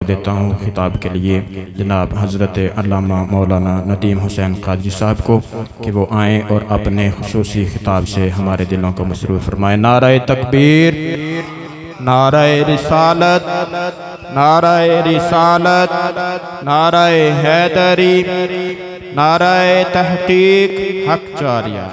دیتا ہوں خطاب کے لیے جناب حضرت علامہ مولانا ندیم حسین قادری صاحب کو کہ وہ آئیں اور اپنے خصوصی خطاب سے ہمارے دلوں کو مسرور فرمائیں۔ نعرہ تکبیر، نعرہ رسالت، نعرہ رسالت، نعرہ حیدری، نعرہ تحقیق، حق جاریہ۔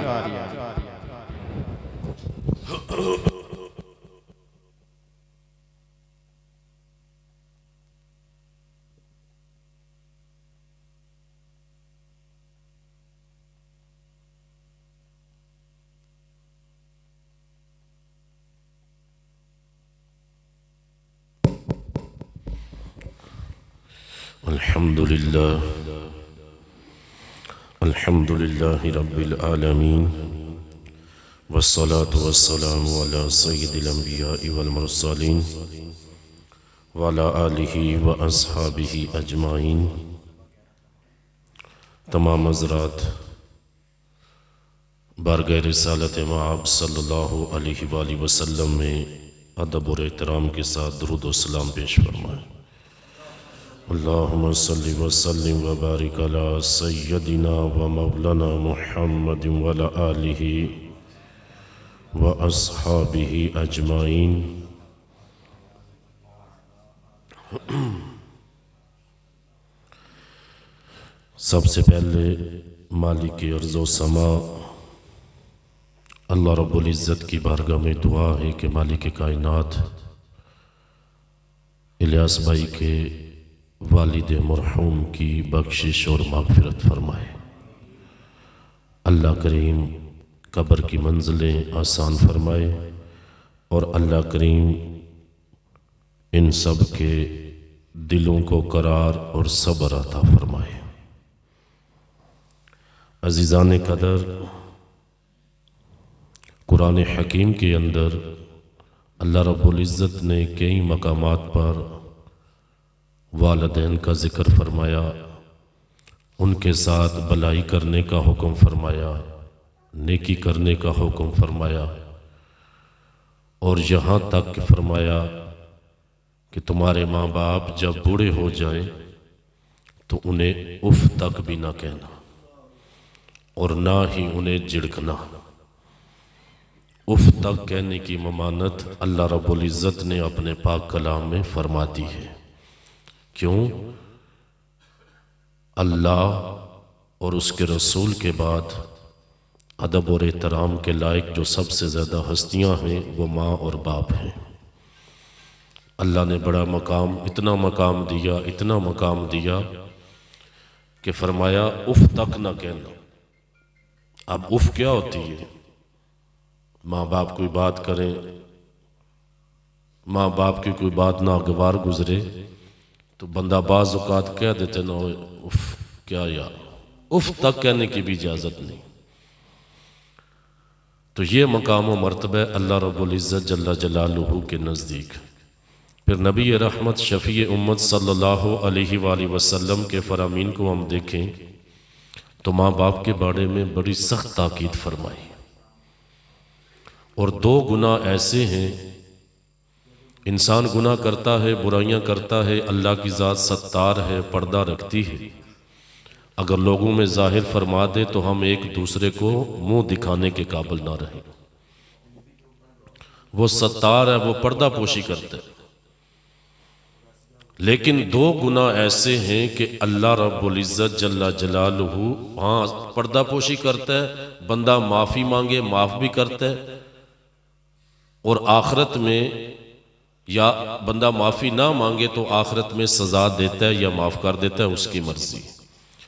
الحمد للہ رب العالمین والصلاة والسلام على سید الانبیاء والمرسلین وعلى آلہ واصحابہ اجمعین۔ تمام حضرات بارگاہ رسالت مآب صلی اللہ علیہ وآلہ وسلم میں ادب اور احترام کے ساتھ درود و سلام پیش فرمائیں۔ اللہم صلی وسلم وبارک علی سیدنا و مولانا محمد وعلی آلہ و اصحابہ اجمعین۔ سب سے پہلے مالک ارض و سما اللہ رب العزت کی بارگاہ میں دعا ہے کہ مالک کائنات الیاس بھائی کے والد مرحوم کی بخشش اور مغفرت فرمائے۔ اللہ کریم قبر کی منزلیں آسان فرمائے اور اللہ کریم ان سب کے دلوں کو قرار اور صبر عطا فرمائے۔ عزیزان قدر، قرآن حکیم کے اندر اللہ رب العزت نے کئی مقامات پر والدین کا ذکر فرمایا، ان کے ساتھ بھلائی کرنے کا حکم فرمایا، نیکی کرنے کا حکم فرمایا، اور یہاں تک فرمایا کہ تمہارے ماں باپ جب بوڑھے ہو جائیں تو انہیں اف تک بھی نہ کہنا اور نہ ہی انہیں جھڑکنا۔ اف تک کہنے کی ممانت اللہ رب العزت نے اپنے پاک کلام میں فرما دی ہے۔ کیوں؟ اللہ اور اس کے رسول کے بعد ادب اور احترام کے لائق جو سب سے زیادہ ہستیاں ہیں وہ ماں اور باپ ہیں۔ اللہ نے بڑا مقام، اتنا مقام دیا، اتنا مقام دیا کہ فرمایا اف تک نہ کہنا۔ اب اف کیا ہوتی ہے؟ ماں باپ کوئی بات کریں، ماں باپ کی کوئی بات ناگوار گزرے تو بندہ بعض اوقات کہہ دیتے نا اف کیا یار، اف تک کہنے کی بھی اجازت نہیں۔ تو یہ مقام و مرتبہ اللہ رب العزت جل جلالہ کے نزدیک۔ پھر نبی رحمت شفیع امت صلی اللہ علیہ وآلہ وسلم کے فرامین کو ہم دیکھیں تو ماں باپ کے بارے میں بڑی سخت تاکید فرمائی۔ اور دو گناہ ایسے ہیں، انسان گناہ کرتا ہے، برائیاں کرتا ہے، اللہ کی ذات ستار ہے، پردہ رکھتی ہے۔ اگر لوگوں میں ظاہر فرما دے تو ہم ایک دوسرے کو منہ دکھانے کے قابل نہ رہیں۔ وہ ستار ہے، وہ پردہ پوشی کرتا ہے۔ لیکن دو گناہ ایسے ہیں کہ اللہ رب العزت جل جلالہ ہاں پردہ پوشی کرتا ہے، بندہ معافی مانگے معاف بھی کرتا ہے، اور آخرت میں یا بندہ معافی نہ مانگے تو آخرت میں سزا دیتا ہے یا معاف کر دیتا ہے، اس کی مرضی۔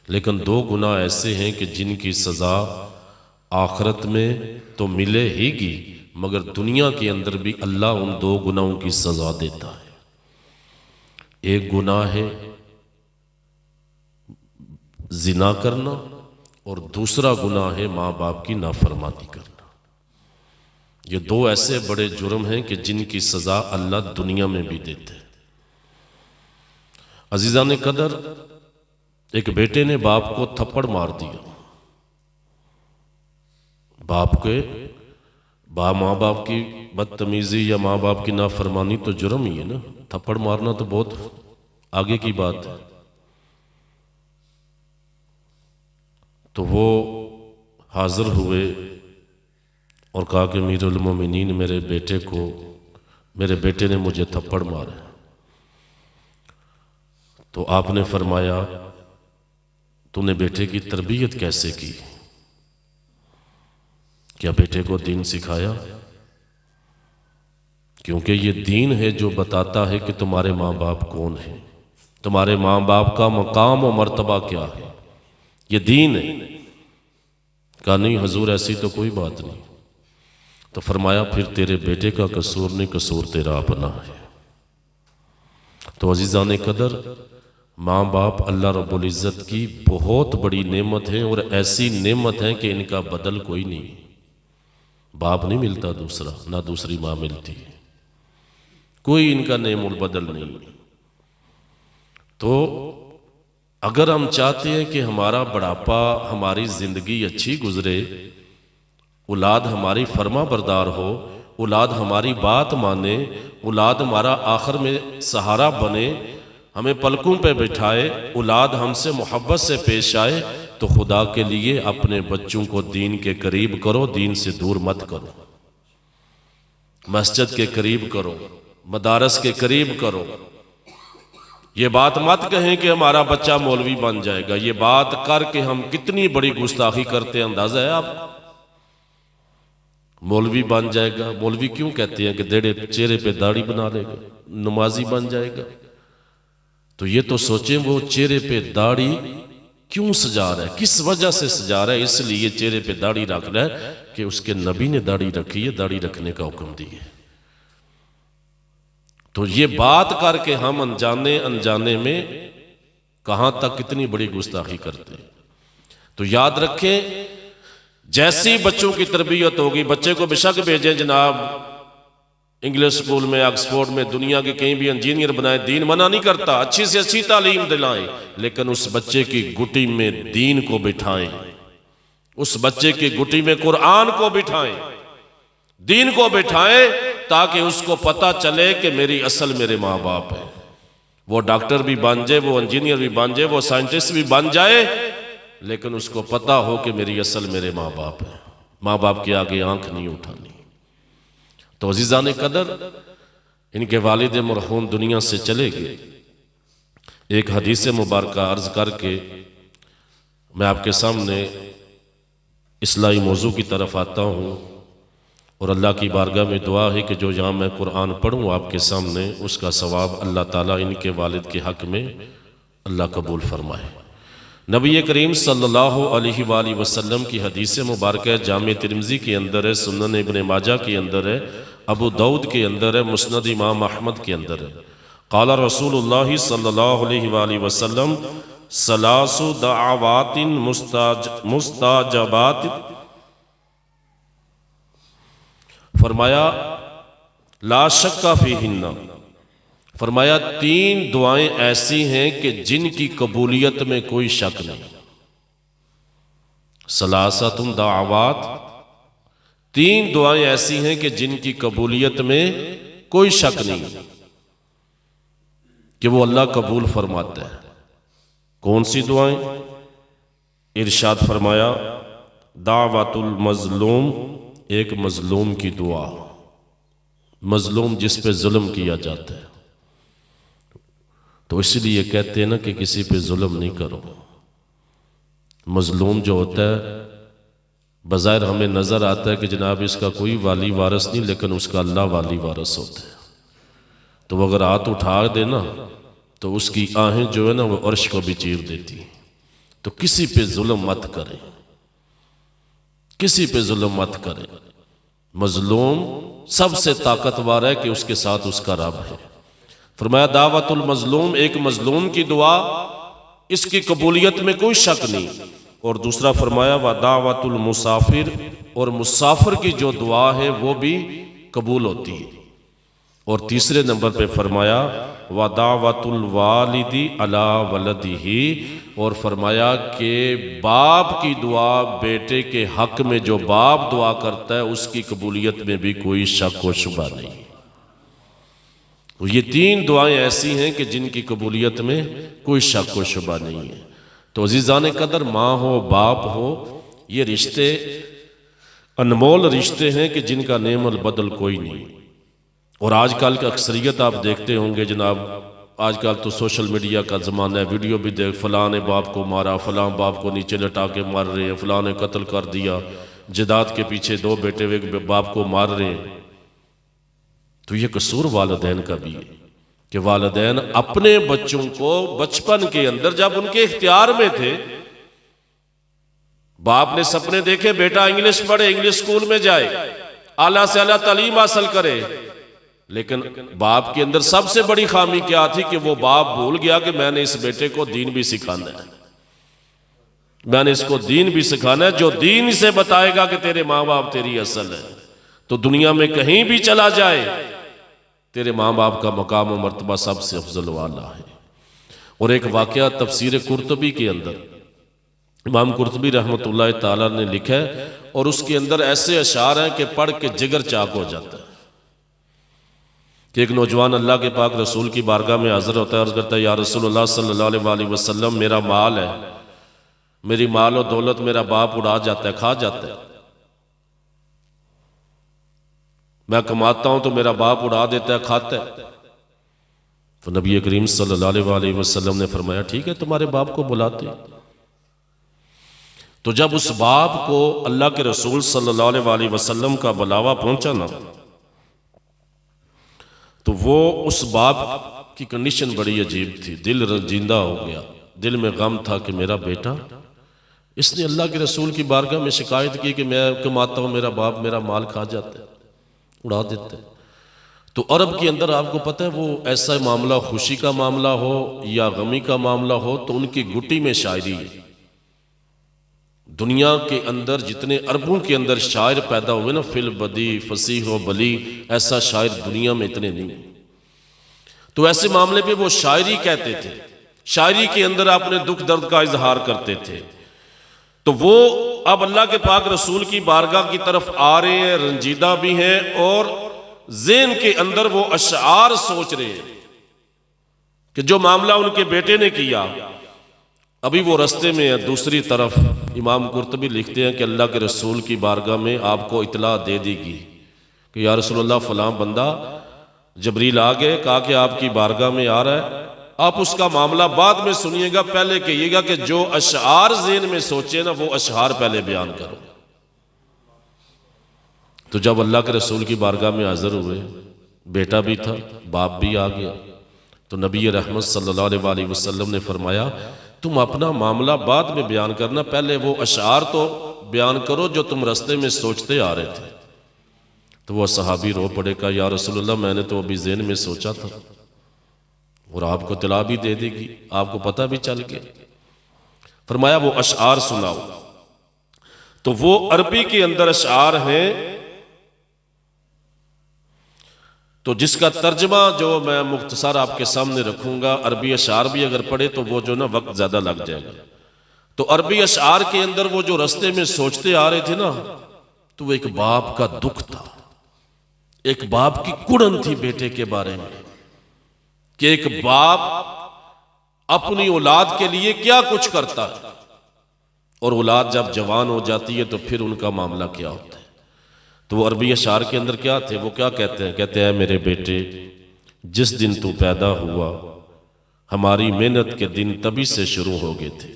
لیکن دو گناہ ایسے ہیں کہ جن کی سزا آخرت میں تو ملے ہی گی، مگر دنیا کے اندر بھی اللہ ان دو گناہوں کی سزا دیتا ہے۔ ایک گناہ ہے زنا کرنا، اور دوسرا گناہ ہے ماں باپ کی نافرمانی کرنا۔ یہ دو ایسے بڑے جرم ہیں کہ جن کی سزا اللہ دنیا میں بھی دیتے ہیں۔ عزیزان قدر، ایک بیٹے نے باپ کو تھپڑ مار دیا۔ ماں باپ کی بدتمیزی یا ماں باپ کی نافرمانی تو جرم ہی ہے نا، تھپڑ مارنا تو بہت آگے کی بات ہے۔ تو وہ حاضر ہوئے اور کہا کہ امیر المومنین میرے بیٹے نے مجھے تھپڑ مارے۔ تو آپ نے فرمایا تو نے بیٹے کی تربیت کیسے کی؟ کیا بیٹے کو دین سکھایا؟ کیونکہ یہ دین ہے جو بتاتا ہے کہ تمہارے ماں باپ کون ہیں، تمہارے ماں باپ کا مقام و مرتبہ کیا ہے، یہ دین ہے۔ کہا نہیں حضور ایسی تو کوئی بات نہیں۔ تو فرمایا پھر تیرے بیٹے کا قصور نہیں، قصور تیرا اپنا ہے۔ تو عزیزان قدر، ماں باپ اللہ رب العزت کی بہت بڑی نعمت ہے، اور ایسی نعمت ہے کہ ان کا بدل کوئی نہیں۔ باپ نہیں ملتا دوسرا، نہ دوسری ماں ملتی، کوئی ان کا نعم البدل نہیں۔ تو اگر ہم چاہتے ہیں کہ ہمارا بڑھاپا، ہماری زندگی اچھی گزرے، اولاد ہماری فرما بردار ہو، اولاد ہماری بات مانے، اولاد ہمارا آخر میں سہارا بنے، ہمیں پلکوں پہ بٹھائے، اولاد ہم سے محبت سے پیش آئے، تو خدا کے لیے اپنے بچوں کو دین کے قریب کرو، دین سے دور مت کرو۔ مسجد کے قریب کرو، مدارس کے قریب کرو۔ یہ بات مت کہیں کہ ہمارا بچہ مولوی بن جائے گا، یہ بات کر کے ہم کتنی بڑی گستاخی کرتے ہیں، اندازہ ہے آپ؟ مولوی بن جائے گا، مولوی کیوں کہتے ہیں کہ چہرے پہ داڑھی بنا لے گا، نمازی بن جائے گا؟ تو یہ تو سوچیں وہ چہرے پہ داڑھی کیوں سجا رہا ہے، کس وجہ سے سجا رہا ہے؟ اس لیے چہرے پہ داڑھی رکھ رہا ہے کہ اس کے نبی نے داڑھی رکھی ہے، داڑھی رکھنے کا حکم دی ہے۔ تو یہ بات کر کے ہم انجانے میں کہاں تک کتنی بڑی گستاخی کرتے ہیں۔ تو یاد رکھیں، جیسی بچوں کی تربیت ہوگی، بچے کو بے شک بھیجیں جناب انگلش سکول میں، آکسفورڈ میں، دنیا کے کہیں بھی انجینئر بنائیں، دین منع نہیں کرتا، اچھی سے اچھی تعلیم دلائیں، لیکن اس بچے کی گٹی میں دین کو بٹھائیں، اس بچے کی گٹی میں قرآن کو بٹھائیں، دین کو بٹھائیں، تاکہ اس کو پتہ چلے کہ میری اصل میرے ماں باپ ہیں۔ وہ ڈاکٹر بھی بن جائے، وہ انجینئر بھی بن جائے، وہ سائنٹسٹ بھی بن جائے، لیکن اس کو پتہ ہو کہ میری اصل میرے ماں باپ ہیں۔ ماں باپ کے آگے آنکھ نہیں اٹھانی۔ تو عزیزان قدر، ان کے والد مرحوم دنیا سے چلے گئے۔ ایک حدیث مبارکہ عرض کر کے میں آپ کے سامنے اصلاحی موضوع کی طرف آتا ہوں، اور اللہ کی بارگاہ میں دعا ہے کہ جو یہاں میں قرآن پڑھوں آپ کے سامنے، اس کا ثواب اللہ تعالیٰ ان کے والد کے حق میں اللہ قبول فرمائے۔ نبی کریم صلی اللہ علیہ وآلہ وسلم کی حدیث مبارکہ جامع ترمذی کے اندر ہے، سنن ابن ماجہ کے اندر ہے، ابو داؤد کے اندر ہے، مسند امام احمد کے اندر ہے۔ قال رسول اللہ صلی اللہ علیہ وآلہ وسلم ثلاث دعوات مستجابات، فرمایا لا شک فیہن، فرمایا 3 دعائیں ایسی ہیں کہ جن کی قبولیت میں کوئی شک نہیں۔ ثلاثۃ دعوات، 3 دعائیں ایسی ہیں کہ جن کی قبولیت میں کوئی شک نہیں کہ وہ اللہ قبول فرماتا ہے۔ کون سی دعائیں؟ ارشاد فرمایا دعوت المظلوم، ایک مظلوم کی دعا، مظلوم جس پہ ظلم کیا جاتا ہے، تو اس لیے کہتے ہیں نا کہ کسی پہ ظلم نہیں کرو۔ مظلوم جو ہوتا ہے بظاہر ہمیں نظر آتا ہے کہ جناب اس کا کوئی والی وارث نہیں، لیکن اس کا اللہ والی وارث ہوتا ہے۔ تو وہ اگر ہاتھ اٹھا دے نا تو اس کی آہیں جو ہے نا وہ عرش کو بھی چیر دیتی ہیں۔ تو کسی پہ ظلم مت کریں، کسی پہ ظلم مت کریں۔ مظلوم سب سے طاقتور ہے کہ اس کے ساتھ اس کا رب ہے۔ فرمایا دعوت المظلوم، ایک مظلوم کی دعا، اس کی قبولیت میں کوئی شک نہیں۔ اور دوسرا فرمایا ودعوت المسافر، اور مسافر کی جو دعا ہے وہ بھی قبول ہوتی ہے۔ اور تیسرے نمبر پہ فرمایا ودعوت الوالد علی ولدہ، اور فرمایا کہ باپ کی دعا بیٹے کے حق میں جو باپ دعا کرتا ہے اس کی قبولیت میں بھی کوئی شک و شبہ نہیں۔ تو یہ 3 دعائیں ایسی ہیں کہ جن کی قبولیت میں کوئی شک و شبہ نہیں ہے۔ تو عزیزان قدر، ماں ہو باپ ہو، یہ رشتے انمول رشتے ہیں کہ جن کا نعم البدل کوئی نہیں۔ اور آج کل کا اکثریت آپ دیکھتے ہوں گے جناب، آج کل تو سوشل میڈیا کا زمانہ ہے، ویڈیو بھی دیکھ، فلاں نے باپ کو مارا، فلاں باپ کو نیچے لٹا کے مار رہے ہیں، فلاں نے قتل کر دیا، جداد کے پیچھے 2 بیٹے ہوئے باپ کو مار رہے ہیں۔ تو یہ قصور والدین کا بھی ہے کہ والدین اپنے بچوں کو بچپن کے اندر جب ان کے اختیار میں تھے، باپ نے سپنے دیکھے بیٹا انگلش پڑھے، انگلش سکول میں جائے، اعلیٰ سے اعلیٰ تعلیم حاصل کرے، لیکن باپ کے اندر سب سے بڑی خامی کیا تھی کہ وہ باپ بھول گیا کہ میں نے اس بیٹے کو دین بھی سکھانا ہے، میں نے اس کو دین بھی سکھانا ہے، جو دین سے بتائے گا کہ تیرے ماں باپ تیری اصل ہے، تو دنیا میں کہیں بھی چلا جائے تیرے ماں باپ کا مقام و مرتبہ سب سے افضل والا ہے۔ اور ایک واقعہ تفسیر قرطبی کے اندر امام قرطبی رحمۃ اللہ تعالیٰ نے لکھا ہے، اور اس کے اندر ایسے اشعار ہیں کہ پڑھ کے جگر چاک ہو جاتا ہے کہ ایک نوجوان اللہ کے پاک رسول کی بارگاہ میں حاضر ہوتا ہے، عرض کرتا ہے یا رسول اللہ صلی اللہ علیہ وسلم، میرا مال ہے، میری مال و دولت میرا باپ اڑا جاتا ہے، کھا جاتا ہے، میں کماتا ہوں تو میرا باپ اڑا دیتا ہے، کھاتا ہے۔ تو نبی کریم صلی اللہ علیہ وسلم نے فرمایا ٹھیک ہے، تمہارے باپ کو بلاتے۔ تو جب اس باپ کو اللہ کے رسول صلی اللہ علیہ وسلم کا بلاوا پہنچا نا، تو وہ اس باپ کی کنڈیشن بڑی عجیب تھی، دل رنجیدہ ہو گیا، دل میں غم تھا کہ میرا بیٹا، اس نے اللہ کے رسول کی بارگاہ میں شکایت کی کہ میں کماتا ہوں، میرا باپ میرا مال کھا جاتا ہے، اڑا دیتا ہے۔ تو عرب کے اندر آپ کو پتہ ہے وہ ایسا معاملہ خوشی کا معاملہ ہو یا غمی کا معاملہ ہو تو ان کی گٹی میں شاعری ہے۔ دنیا کے اندر جتنے عربوں کے اندر شاعر پیدا ہوئے نا، فی البدی فصیح و بلی، ایسا شاعر دنیا میں اتنے نہیں۔ تو ایسے معاملے پہ وہ شاعری کہتے تھے، شاعری کے اندر اپنے دکھ درد کا اظہار کرتے تھے۔ تو وہ اب اللہ کے پاک رسول کی بارگاہ کی طرف آ رہے ہیں، رنجیدہ بھی ہیں، اور ذہن کے اندر وہ اشعار سوچ رہے ہیں کہ جو معاملہ ان کے بیٹے نے کیا، ابھی وہ رستے میں ہے۔ دوسری طرف امام قرطبی لکھتے ہیں کہ اللہ کے رسول کی بارگاہ میں آپ کو اطلاع دے دی گئی کہ یا رسول اللہ فلاں بندہ جبریل آ گئے، کہا کہ آپ کی بارگاہ میں آ رہا ہے، آپ اس کا معاملہ بعد میں سنیے گا، پہلے کہیے گا کہ جو اشعار ذہن میں سوچے نا وہ اشعار پہلے بیان کرو۔ تو جب اللہ کے رسول کی بارگاہ میں حاضر ہوئے، بیٹا بھی تھا، باپ بھی آ گیا، تو نبی رحمت صلی اللہ علیہ وسلم نے فرمایا تم اپنا معاملہ بعد میں بیان کرنا، پہلے وہ اشعار تو بیان کرو جو تم رستے میں سوچتے آ رہے تھے۔ تو وہ صحابی رو پڑے، کہا یا رسول اللہ میں نے تو ابھی ذہن میں سوچا تھا، اور آپ کو اطلاع بھی دے دے گی، آپ کو پتہ بھی چل گیا۔ فرمایا وہ اشعار سناؤ۔ تو وہ عربی کے اندر اشعار ہیں، تو جس کا ترجمہ جو میں مختصر آپ کے سامنے رکھوں گا، عربی اشعار بھی اگر پڑھے تو وہ جو نا وقت زیادہ لگ جائے گا۔ تو عربی اشعار کے اندر وہ جو رستے میں سوچتے آ رہے تھے نا، تو وہ ایک باپ کا دکھ تھا، ایک باپ کی کڑن تھی بیٹے کے بارے میں کہ ایک باپ اپنی اولاد کے لیے کیا کچھ کرتا ہے، اور اولاد جب جوان ہو جاتی ہے تو پھر ان کا معاملہ کیا ہوتا ہے۔ تو وہ عربی اشعار کے اندر کیا تھے، وہ کیا کہتے ہیں، کہتے ہیں میرے بیٹے جس دن تو پیدا ہوا ہماری محنت کے دن تبھی سے شروع ہو گئے تھے،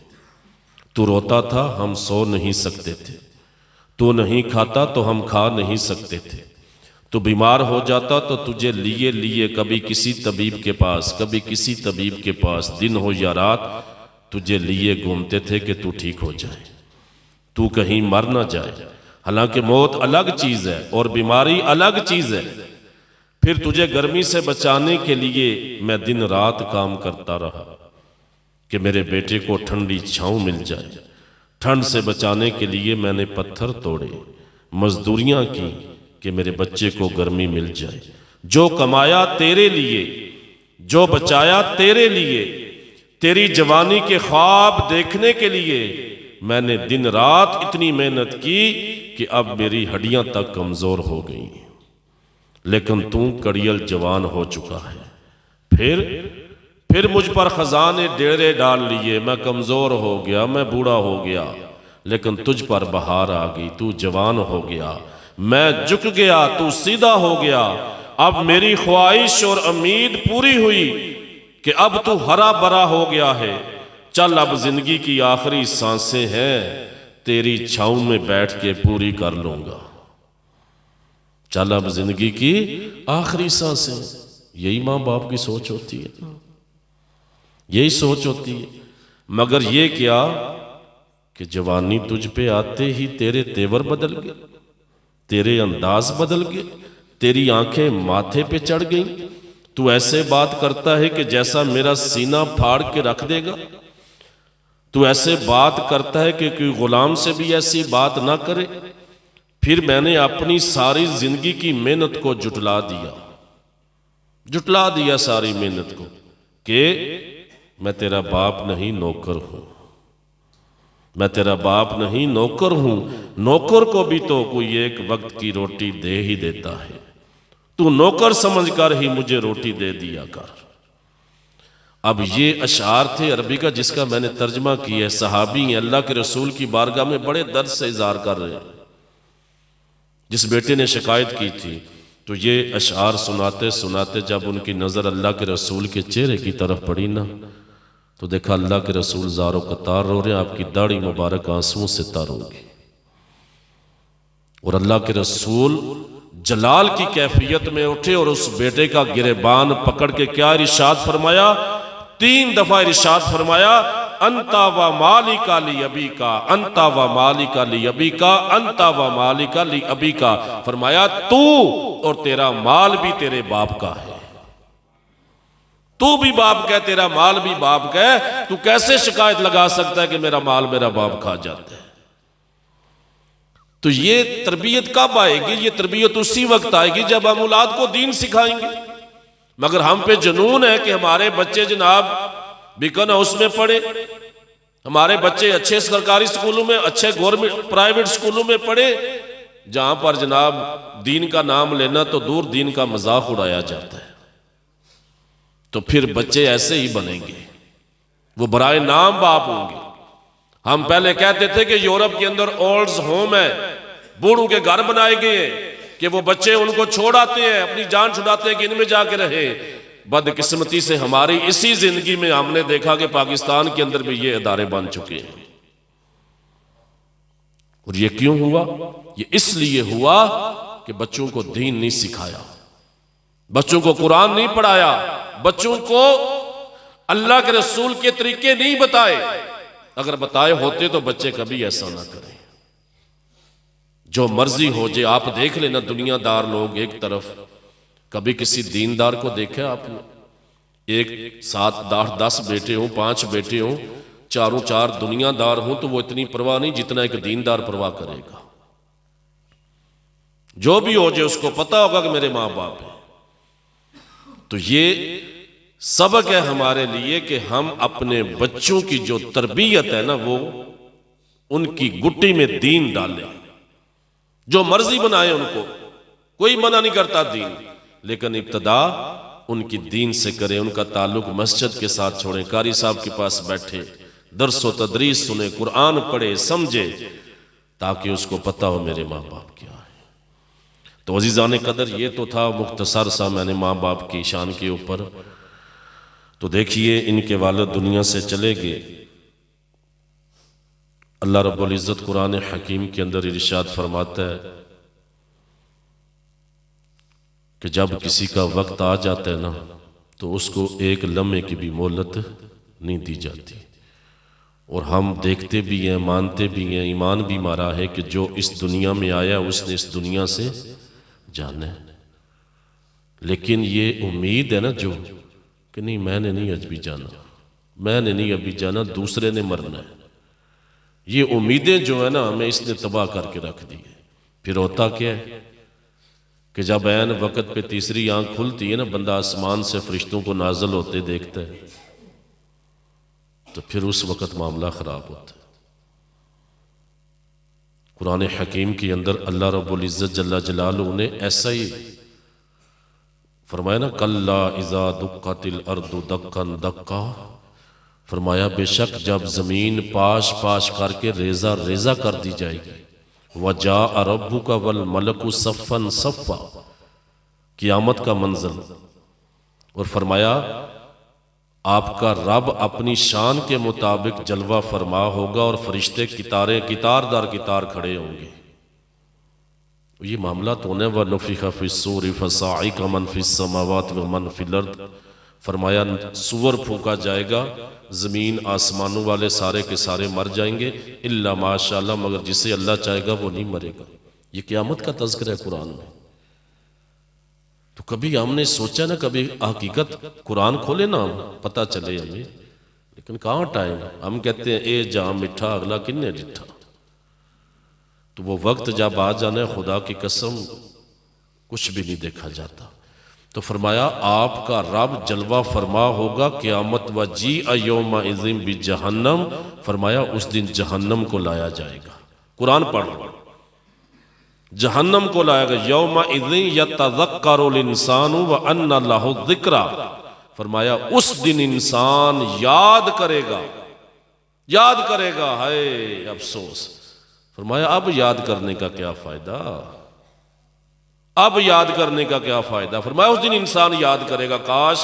تو روتا تھا ہم سو نہیں سکتے تھے، تو نہیں کھاتا تو ہم کھا نہیں سکتے تھے، تو بیمار ہو جاتا تو تجھے لیے لیے کبھی کسی طبیب کے پاس، کبھی کسی طبیب کے پاس، دن ہو یا رات تجھے لیے گھومتے تھے کہ تو ٹھیک ہو جائے، تو کہیں مر نہ جائے۔ حالانکہ موت الگ چیز ہے اور بیماری الگ چیز ہے، پھر تجھے گرمی سے بچانے کے لیے میں دن رات کام کرتا رہا کہ میرے بیٹے کو ٹھنڈی چھاؤں مل جائے، ٹھنڈ سے بچانے کے لیے میں نے پتھر توڑے، مزدوریاں کی کہ میرے بچے کو گرمی مل جائے، جو کمایا تیرے لیے، جو بچایا تیرے لیے، تیری جوانی کے خواب دیکھنے کے لیے میں نے دن رات اتنی محنت کی کہ اب میری ہڈیاں تک کمزور ہو گئی، لیکن تو کڑیل جوان ہو چکا ہے، پھر مجھ پر خزانے ڈیرے ڈال لیے، میں کمزور ہو گیا، میں بوڑھا ہو گیا، لیکن تجھ پر بہار آ گئی، تو جوان ہو گیا، میں جھک گیا، تو سیدھا ہو گیا، اب میری خواہش اور امید پوری ہوئی کہ اب تو ہرا بھرا ہو گیا ہے، چل اب زندگی کی آخری سانسیں ہیں، تیری چھاؤں میں بیٹھ کے پوری کر لوں گا۔ چل اب زندگی کی آخری سانسیں، یہی ماں باپ کی سوچ ہوتی ہے، یہی سوچ ہوتی ہے۔ مگر یہ کیا کہ جوانی تجھ پہ آتے ہی تیرے تیور بدل گئے، تیرے انداز بدل گئے، تیری آنکھیں ماتھے پہ چڑھ گئیں، تو ایسے بات کرتا ہے کہ جیسا میرا سینہ پھاڑ کے رکھ دے گا، تو ایسے بات کرتا ہے کہ کوئی غلام سے بھی ایسی بات نہ کرے۔ پھر میں نے اپنی ساری زندگی کی محنت کو جٹلا دیا ساری محنت کو، کہ میں تیرا باپ نہیں نوکر ہوں، میں تیرا باپ نہیں نوکر ہوں، نوکر کو بھی تو کوئی ایک وقت کی روٹی دے ہی دیتا ہے، تو نوکر سمجھ کر ہی مجھے روٹی دے دیا کر۔ اب یہ اشعار تھے عربی کا جس کا میں نے ترجمہ کیا ہے، صحابی ہیں، اللہ کے رسول کی بارگاہ میں بڑے درد سے اظہار کر رہے ہیں۔ جس بیٹے نے شکایت کی تھی تو یہ اشعار سناتے سناتے جب ان کی نظر اللہ کے رسول کے چہرے کی طرف پڑی نا، تو دیکھا اللہ کے رسول زار و قطار رو رہے ہیں، آپ کی داڑھی مبارک آنسوؤں سے تر ہوگی، اور اللہ کے رسول جلال کی کیفیت میں اٹھے اور اس بیٹے کا گریبان پکڑ کے کیا ارشاد فرمایا؟ 3 دفعہ ارشاد فرمایا، انتا و مالکا لی ابیکا، انتا و مالکا لی ابیکا، انتا و مالکا لی ابیکا، فرمایا تو اور تیرا مال بھی تیرے باپ کا ہے، تو بھی باپ کا ہے، تیرا مال بھی باپ کا ہے، تو کیسے شکایت لگا سکتا ہے کہ میرا مال میرا باپ کھا جاتا ہے؟ تو یہ تربیت کب آئے گی؟ یہ تربیت اسی وقت آئے گی جب ہم اولاد کو دین سکھائیں گے۔ مگر ہم پہ جنون ہے کہ ہمارے بچے جناب بیکن ہاؤس میں پڑھے، ہمارے بچے اچھے سرکاری سکولوں میں، اچھے گورنمنٹ پرائیویٹ سکولوں میں پڑھے، جہاں پر جناب دین کا نام لینا تو دور، دین کا مذاق اڑایا جاتا ہے۔ تو پھر بچے ایسے ہی بنیں گے، وہ برائے نام باپ ہوں گے۔ ہم پہلے کہتے تھے کہ یورپ کے اندر اولڈز ہوم ہے، بوڑھوں کے گھر بنائے گئے ہیں کہ وہ بچے ان کو چھوڑ آتے ہیں، اپنی جان چھڑاتے ہیں کہ ان میں جا کے رہے۔ بدقسمتی سے ہماری اسی زندگی میں ہم نے دیکھا کہ پاکستان کے اندر بھی یہ ادارے بن چکے ہیں۔ اور یہ کیوں ہوا؟ یہ اس لیے ہوا کہ بچوں کو دین نہیں سکھایا، بچوں کو قرآن نہیں پڑھایا، بچوں کو اللہ کے رسول کے طریقے نہیں بتائے۔ اگر بتائے ہوتے تو بچے کبھی ایسا نہ کریں، جو مرضی ہو جائے۔ آپ دیکھ لینا دنیا دار لوگ ایک طرف، کبھی کسی دیندار کو دیکھا آپ نے؟ ایک 7 8 10 بیٹے ہوں، 5 بیٹے ہوں، چاروں 4 دنیا دار ہوں تو وہ اتنی پرواہ نہیں جتنا ایک دیندار پرواہ کرے گا۔ جو بھی ہو جائے اس کو پتا ہوگا کہ میرے ماں باپ ہیں۔ تو یہ سبق ہے ہمارے لیے کہ ہم اپنے بچوں کی جو تربیت ہے نا، وہ ان کی گٹی میں دین ڈالیں، جو مرضی بنائے ان کو، کوئی منع نہیں کرتا دین، لیکن ابتدا ان کی دین سے کریں، ان کا تعلق مسجد کے ساتھ چھوڑیں، قاری صاحب کے پاس بیٹھے، درس و تدریس سنیں، قرآن پڑھے، سمجھے، تاکہ اس کو پتہ ہو میرے ماں باپ کیا ہے۔ تو عزیزان قدر، یہ تو تھا مختصر سا میں نے ماں باپ کی شان کے اوپر۔ تو دیکھیے ان کے والد دنیا سے چلے گئے، اللہ رب العزت قرآن حکیم کے اندر ارشاد فرماتا ہے کہ جب کسی کا وقت آ جاتا ہے نا تو اس کو ایک لمحے کی بھی مہلت نہیں دی جاتی۔ اور ہم دیکھتے بھی ہیں، مانتے بھی ہیں، ایمان بھی مارا ہے کہ جو اس دنیا میں آیا اس نے اس دنیا سے جانا ہے، لیکن یہ امید ہے نا جو کہ نہیں میں نے نہیں اج بھی جانا، میں نے نہیں ابھی جانا، دوسرے نے مرنا ہے، یہ امیدیں جو ہے نا ہمیں اس نے تباہ کر کے رکھ دی ہے۔ پھر ہوتا کیا ہے کہ جب عین وقت پہ تیسری آنکھ کھلتی ہے نا، بندہ آسمان سے فرشتوں کو نازل ہوتے دیکھتا ہے، تو پھر اس وقت معاملہ خراب ہوتا ہے۔ قرآن حکیم کے اندر اللہ رب العزت جل جلالہ نے ایسا ہی فرمایا نا کلا اذا دقت الارض دقا دقا، فرمایا بے شک جب زمین پاش پاش کر کے ریزہ ریزہ کر دی جائے گی، وجاء ربک والملک صفا صفا، قیامت کا منظر، اور فرمایا آپ کا رب اپنی شان کے مطابق جلوہ فرما ہوگا اور فرشتے قطار در قطار کھڑے ہوں گے۔ یہ معاملہ تو نے وَنُفِخَ فِي الصُّورِ فَصَعِقَ مَنْ فِي السَّمَاوَاتِ وَمَنْ فِي الْأَرْضِ، فرمایا سور پھونکا جائے گا، زمین آسمانوں والے سارے کے سارے مر جائیں گے، الا ماشاء اللہ، مگر جسے اللہ چاہے گا وہ نہیں مرے گا۔ یہ قیامت کا تذکرہ ہے قرآن میں۔ تو کبھی ہم نے سوچا نا، کبھی حقیقت قرآن کھولے نا پتہ چلے ہمیں، لیکن کہاں ٹائم؟ ہم کہتے ہیں اے جہاں مٹھا اگلا کنے ڈٹھا۔ تو وہ وقت جب آ جانا ہے، خدا کی قسم کچھ بھی نہیں دیکھا جاتا۔ تو فرمایا آپ کا رب جلوہ فرما ہوگا قیامت، وَجِیءَ یَوْمَئِذٍ بِجَہَنَّمَ، فرمایا اس دن جہنم کو لایا جائے گا۔ قرآن پڑھ رہا، جہنم کو لائے گا، یومئذ یتذکر الانسان وان لہ الذکریٰ، فرمایا اس دن انسان یاد کرے گا، ہائے افسوس۔ فرمایا اب یاد کرنے کا کیا فائدہ، اب یاد کرنے کا کیا فائدہ؟ فرمایا اس دن انسان یاد کرے گا، کاش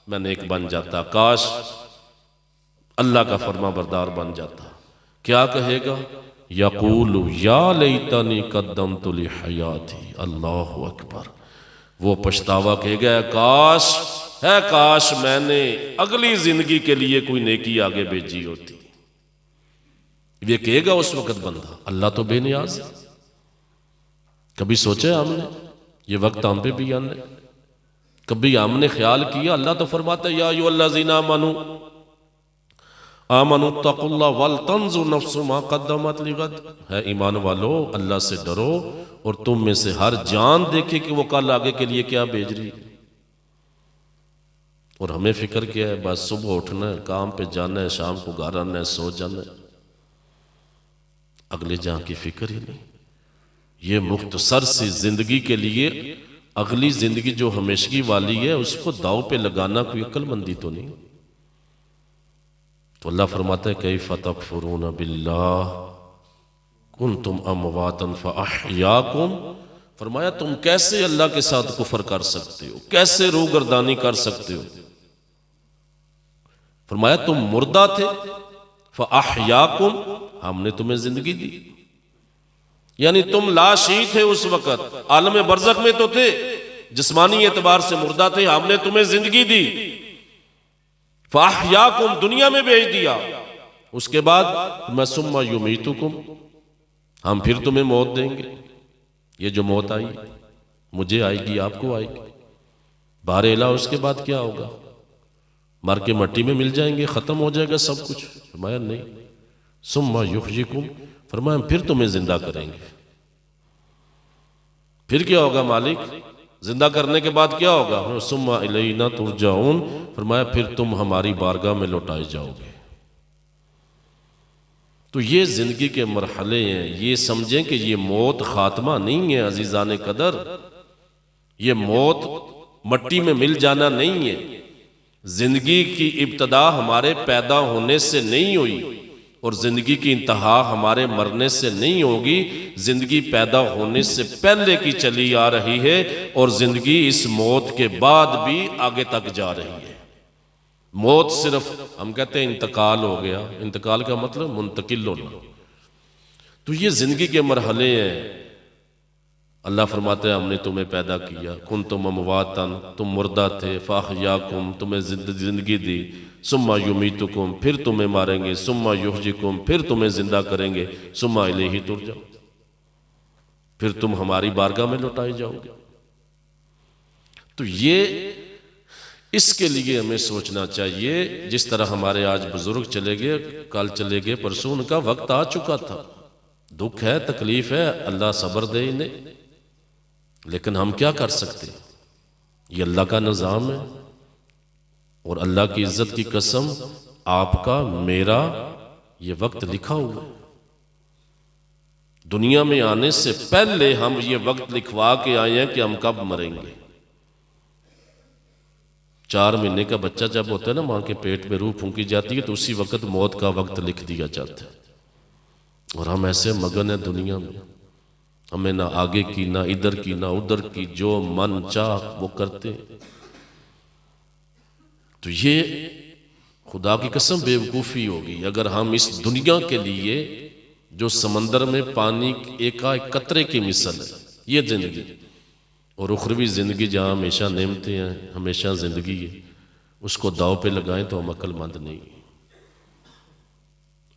میں نیک بن جاتا، کاش اللہ کا فرما بردار بن جاتا۔ کیا کہے گا؟ یقول یا لیتنی قدمت لحیاتی، اللہ اکبر، وہ پچھتاوا کہے گا کاش میں نے اگلی زندگی کے لیے کوئی نیکی آگے بھیجی ہوتی۔ یہ کہے گا اس وقت بندہ۔ اللہ تو بے نیاز ہے۔ کبھی سوچے ہم نے یہ وقت ہم پہ بھی آنے؟ کبھی ہم نے خیال کیا؟ اللہ تو فرماتا ہے یا ایھا الذین آمنوا اتقوا اللہ ولتنظر نفس ما قدمت لغد، ہے ایمان والو اللہ سے ڈرو اور تم میں سے ہر جان دیکھے کہ وہ کل آگے کے لیے کیا بھیج رہی۔ اور ہمیں فکر کیا ہے؟ بس صبح اٹھنا ہے، کام پہ جانا ہے، شام کو گھر آنا ہے، سو جانا ہے، اگلے جہاں کی فکر ہی نہیں۔ یہ مختصر سی زندگی کے لیے اگلی زندگی جو ہمیشگی والی ہے اس کو داؤ پہ لگانا کوئی عقل مندی تو نہیں۔ تو اللہ فرماتا ہے کیف تکفرون باللہ کنتم امواتا فاحیاکم، فرمایا تم کیسے اللہ کے ساتھ کفر کر سکتے ہو، کیسے روگردانی کر سکتے ہو؟ فرمایا تم مردہ تھے، فاحیاکم، ہم نے تمہیں زندگی دی، یعنی تم لاش ہی تھے اس وقت، عالم برزخ میں تو تھے، جسمانی اعتبار سے مردہ تھے، ہم نے تمہیں زندگی دی، فاحیاکم، دنیا میں بھیج دیا، اس کے بعد میں ثم یمیتکم، ہم پھر تمہیں موت دیں گے۔ یہ جو موت آئی مجھے آئے گی، آپ کو آئے گی، بہر الہ اس کے بعد کیا ہوگا؟ مر کے مٹی میں مل جائیں گے، ختم ہو جائے گا سب کچھ؟ فرمایا نہیں، ثم یحییکم، فرمایا پھر تمہیں زندہ کریں گے۔ پھر کیا ہوگا مالک؟ زندہ کرنے کے بعد کیا ہوگا؟ ثم الینا ترجعون، فرمایا پھر تم ہماری بارگاہ میں لوٹائے جاؤ گے۔ تو یہ زندگی کے مرحلے ہیں، یہ سمجھیں کہ یہ موت خاتمہ نہیں ہے عزیزان قدر، یہ موت مٹی میں مل جانا نہیں ہے۔ زندگی کی ابتدا ہمارے پیدا ہونے سے نہیں ہوئی اور زندگی کی انتہا ہمارے مرنے سے نہیں ہوگی، زندگی پیدا ہونے سے پہلے کی چلی آ رہی ہے اور زندگی اس موت کے بعد بھی آگے تک جا رہی ہے۔ موت صرف ہم کہتے ہیں انتقال ہو گیا، انتقال کا مطلب منتقل ہونا۔ تو یہ زندگی کے مرحلے ہیں۔ اللہ فرماتے ہیں ہم نے تمہیں پیدا کیا، کنتم امواتا، تم مردہ تھے، فاحیاکم، تمہیں زندگی دی، ثم یمیتکم، پھر تمہیں ماریں گے، ثم یحییکم، پھر تمہیں زندہ کریں گے، ثم الیہ ترجعون، پھر تم ہماری بارگاہ میں لوٹائے جاؤ گے۔ تو یہ اس کے لیے ہمیں سوچنا چاہیے، جس طرح ہمارے آج بزرگ چلے گئے، کل چلے گئے، پرسوں ان کا وقت آ چکا تھا، دکھ ہے، تکلیف ہے، اللہ صبر دے انہیں، لیکن ہم کیا کر سکتے؟ یہ اللہ کا نظام ہے، اور اللہ کی عزت کی قسم آپ کا میرا یہ وقت لکھا ہوا ہے۔ دنیا میں آنے سے پہلے ہم یہ وقت لکھوا کے آئے ہیں کہ ہم کب مریں گے۔ 4 مہینے کا بچہ جب ہوتا ہے نا ماں کے پیٹ میں روح پھونکی جاتی ہے تو اسی وقت موت کا وقت لکھ دیا جاتا ہے، اور ہم ایسے مگن ہیں دنیا میں، ہمیں نہ آگے کی نہ ادھر کی نہ ادھر کی، جو من چاہ وہ کرتے ہیں۔ تو یہ خدا کی قسم بے وقوفی ہوگی اگر ہم اس دنیا کے لیے جو سمندر میں پانی ایک قطرے کی مثل ہے یہ زندگی، اور اخروی زندگی جہاں ہمیشہ نعمتیں ہیں، ہمیشہ زندگی ہے، اس کو داؤ پہ لگائیں تو ہم عقل مند نہیں۔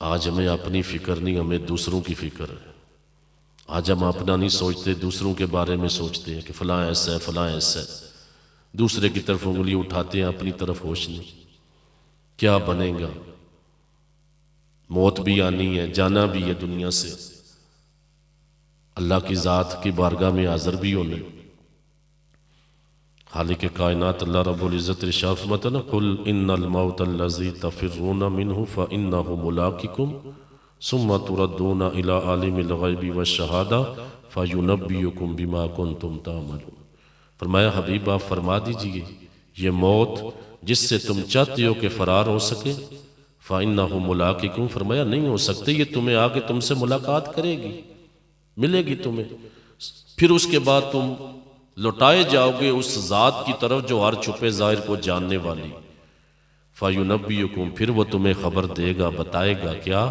آج ہمیں اپنی فکر نہیں، ہمیں دوسروں کی فکر ہے۔ آج ہم اپنا نہیں سوچتے، دوسروں کے بارے میں سوچتے ہیں کہ فلاں ایسا ہے فلاں ایسا ہے، دوسرے کی طرف انگلی اٹھاتے ہیں، اپنی طرف ہوش نہیں۔ کیا بنے گا؟ موت بھی آنی ہے، جانا بھی ہے دنیا سے، اللہ کی ذات کی بارگاہ میں حاضر بھی ہونے۔ خالق کائنات اللہ رب العزت ارشاد فرماتا ہے نا، قل ان الموت الذی تفرون منہ فانہ ملاقکم ثم تردون الی عالم الغیب والشہادہ فینبئکم بما کنتم تعملون۔ فرمایا حبیب آپ فرما دیجئے یہ موت جس سے تم چاہتے ہو کہ فرار ہو سکے، فَإِنَّهُ مُلَاقِكُمْ، فرمایا نہیں ہو سکتے، یہ تمہیں آ کے تم سے ملاقات کرے گی، ملے گی تمہیں، پھر اس کے بعد تم لوٹائے جاؤ گے اس ذات کی طرف جو ہر چھپے ظاہر کو جاننے والی، فَيُنَبِّئُكُمْ، پھر وہ تمہیں خبر دے گا، بتائے گا کیا؟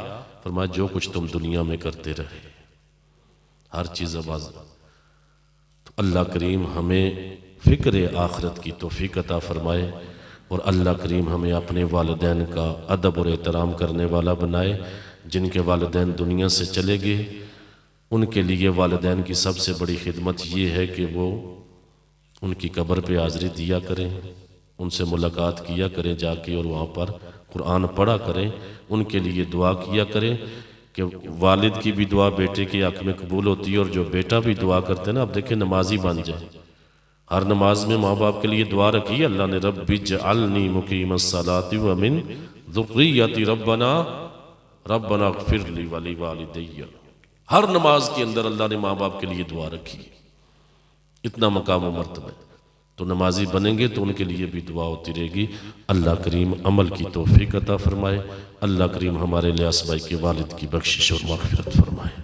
فرمایا جو کچھ تم دنیا میں کرتے رہے، ہر چیز آواز۔ تو اللہ کریم ہمیں فکر آخرت کی توفیق عطا فرمائے، اور اللہ کریم ہمیں اپنے والدین کا ادب اور احترام کرنے والا بنائے۔ جن کے والدین دنیا سے چلے گئے ان کے لیے والدین کی سب سے بڑی خدمت یہ ہے کہ وہ ان کی قبر پہ حاضری دیا کریں، ان سے ملاقات کیا کریں جا کے، اور وہاں پر قرآن پڑھا کریں، ان کے لیے دعا کیا کریں کہ والد کی بھی دعا بیٹے کے حق میں قبول ہوتی ہے، اور جو بیٹا بھی دعا کرتے ہیں نا، اب دیکھیں نمازی بن جائے، ہر نماز میں ماں باپ کے لیے دعا رکھی ہے اللہ نے، رب اجعلنی مقیم الصلاۃ ومن ذریتی ربنا اغفر لی ولوالدی۔ ہر نماز کے اندر اللہ نے ماں باپ کے لیے دعا رکھی ہے، اتنا مقام و مرتبہ ہے۔ تو نمازی بنیں گے تو ان کے لیے بھی دعا ہوتی رہے گی۔ اللہ کریم عمل کی توفیق عطا فرمائے، اللہ کریم ہمارے الیاس بھائی کے والد کی بخشش اور مغفرت فرمائے۔